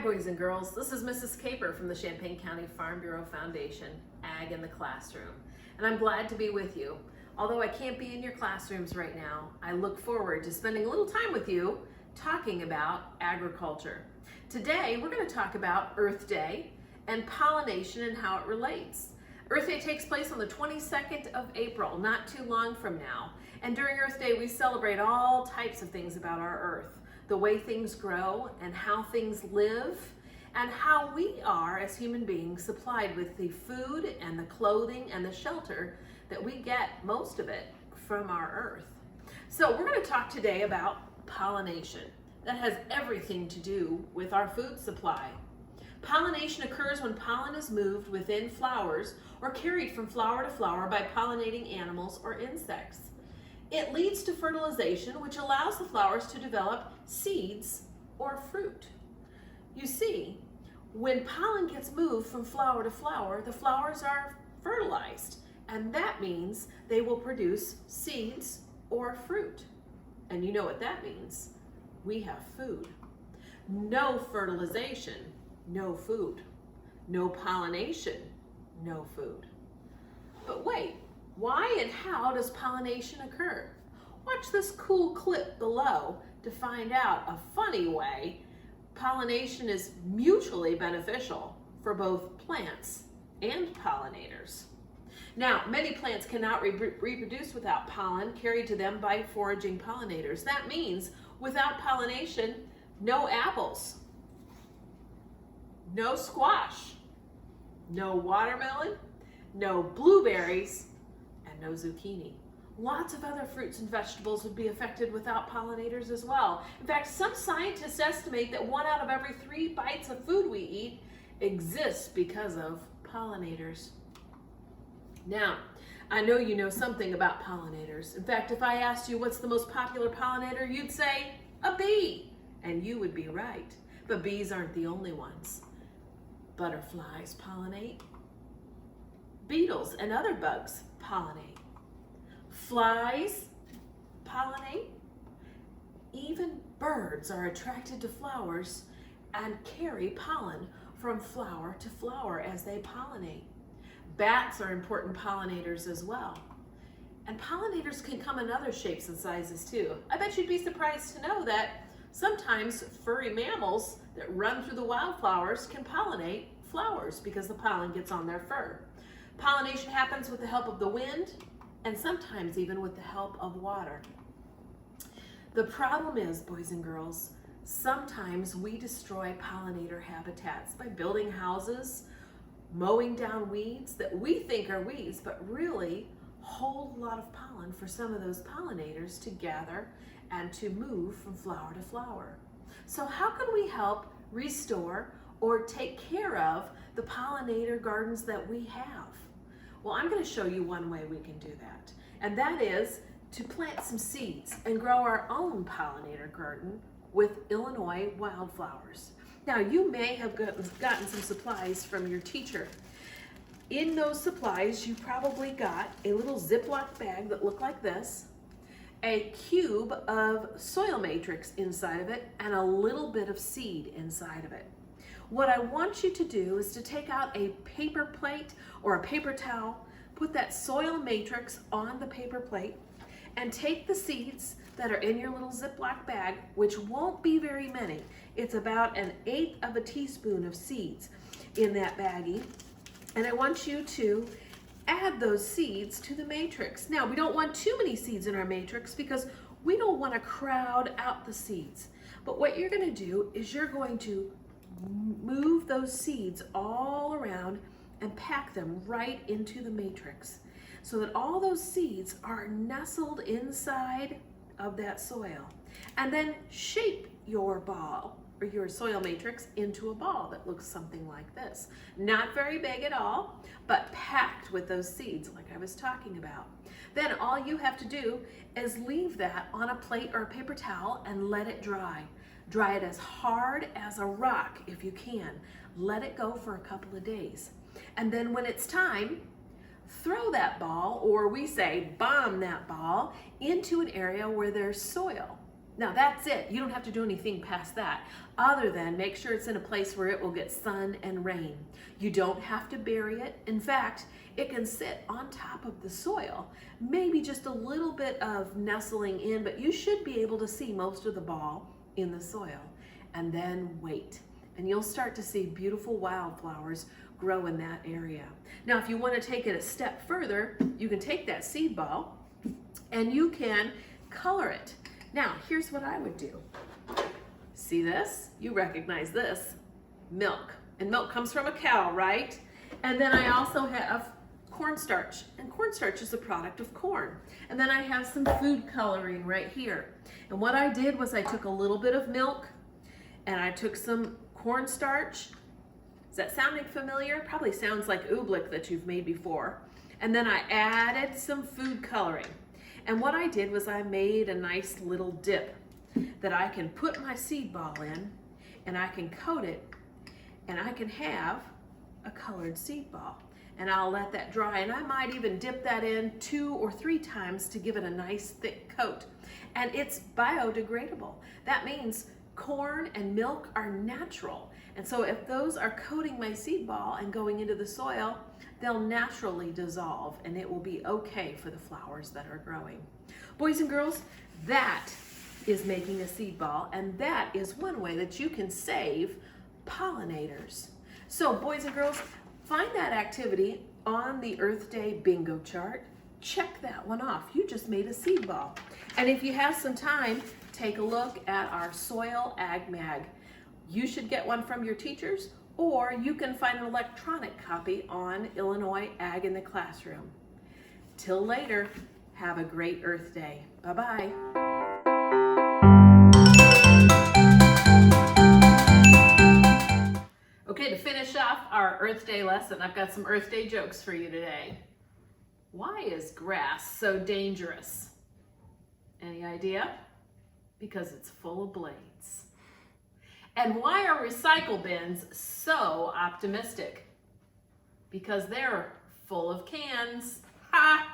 boys and girls. This is Mrs. Kaper from the Champaign County Farm Bureau Foundation, Ag in the Classroom. And I'm glad to be with you. Although I can't be in your classrooms right now, I look forward to spending a little time with you talking about agriculture. Today, we're going to talk about Earth Day and pollination and how it relates. Earth Day takes place on the 22nd of April, not too long from now. And during Earth Day, we celebrate all types of things about our Earth. The way things grow and how things live, and how we are as human beings supplied with the food and the clothing and the shelter that we get most of it from our Earth. So we're going to talk today about pollination. That has everything to do with our food supply. Pollination occurs when pollen is moved within flowers or carried from flower to flower by pollinating animals or insects. It leads to fertilization, which allows the flowers to develop seeds or fruit. You see, when pollen gets moved from flower to flower, the flowers are fertilized, and that means they will produce seeds or fruit. And you know what that means? We have food. No fertilization, no food. No pollination, no food. But wait. Why and how does pollination occur? Watch this cool clip below to find out a funny way pollination is mutually beneficial for both plants and pollinators. Now, many plants cannot reproduce without pollen carried to them by foraging pollinators. That means without pollination, no apples, no squash, no watermelon, no blueberries, no zucchini. Lots of other fruits and vegetables would be affected without pollinators as well. In fact, some scientists estimate that 1 out of every 3 bites of food we eat exists because of pollinators. Now, I know you know something about pollinators. In fact, if I asked you what's the most popular pollinator, you'd say a bee, and you would be right. But bees aren't the only ones. Butterflies pollinate. Beetles and other bugs pollinate. Flies pollinate. Even birds are attracted to flowers and carry pollen from flower to flower as they pollinate. Bats are important pollinators as well. And pollinators can come in other shapes and sizes too. I bet you'd be surprised to know that sometimes furry mammals that run through the wildflowers can pollinate flowers because the pollen gets on their fur. Pollination happens with the help of the wind and sometimes even with the help of water. The problem is, boys and girls, sometimes we destroy pollinator habitats by building houses, mowing down weeds that we think are weeds, but really hold a lot of pollen for some of those pollinators to gather and to move from flower to flower. So how can we help restore or take care of the pollinator gardens that we have? Well, I'm going to show you one way we can do that, and that is to plant some seeds and grow our own pollinator garden with Illinois wildflowers. Now, you may have gotten some supplies from your teacher. In those supplies, you probably got a little Ziploc bag that looked like this, a cube of soil matrix inside of it, and a little bit of seed inside of it. What I want you to do is to take out a paper plate or a paper towel, put that soil matrix on the paper plate, and take the seeds that are in your little Ziploc bag, which won't be very many. It's about 1/8 of a teaspoon of seeds in that baggie. And I want you to add those seeds to the matrix. Now, we don't want too many seeds in our matrix because we don't want to crowd out the seeds. But what you're going to do is you're going to move those seeds all around and pack them right into the matrix so that all those seeds are nestled inside of that soil. And then shape your ball or your soil matrix into a ball that looks something like this. Not very big at all, but packed with those seeds like I was talking about. Then all you have to do is leave that on a plate or a paper towel and let it dry. Dry it as hard as a rock if you can. Let it go for a couple of days. And then when it's time, throw that ball, or we say bomb that ball, into an area where there's soil. Now that's it. You don't have to do anything past that, other than make sure it's in a place where it will get sun and rain. You don't have to bury it. In fact, it can sit on top of the soil, maybe just a little bit of nestling in, but you should be able to see most of the ball in the soil. And then wait, and you'll start to see beautiful wildflowers grow in that area. Now, if you want to take it a step further, you can take that seed ball and you can color it. Now, here's what I would do. See this? You recognize this. Milk. And milk comes from a cow, right? And then I also have cornstarch. And cornstarch is a product of corn. And then I have some food coloring right here. And what I did was I took a little bit of milk and I took some cornstarch. Is that sounding familiar? Probably sounds like oobleck that you've made before. And then I added some food coloring. And what I did was I made a nice little dip that I can put my seed ball in, and I can coat it, and I can have a colored seed ball. And I'll let that dry, and I might even dip that in 2 or 3 times to give it a nice thick coat. And it's biodegradable. That means corn and milk are natural. And so if those are coating my seed ball and going into the soil, they'll naturally dissolve, and it will be okay for the flowers that are growing. Boys and girls, that is making a seed ball, and that is one way that you can save pollinators. So boys and girls, find that activity on the Earth Day bingo chart. Check that one off. You just made a seed ball. And if you have some time, take a look at our Soil Ag Mag. You should get one from your teachers, or you can find an electronic copy on Illinois Ag in the Classroom. Till later, have a great Earth Day. Bye-bye. Okay, to finish off our Earth Day lesson, I've got some Earth Day jokes for you today. Why is grass so dangerous? Any idea? Because it's full of blades. And why are recycle bins so optimistic? Because they're full of cans. Ha!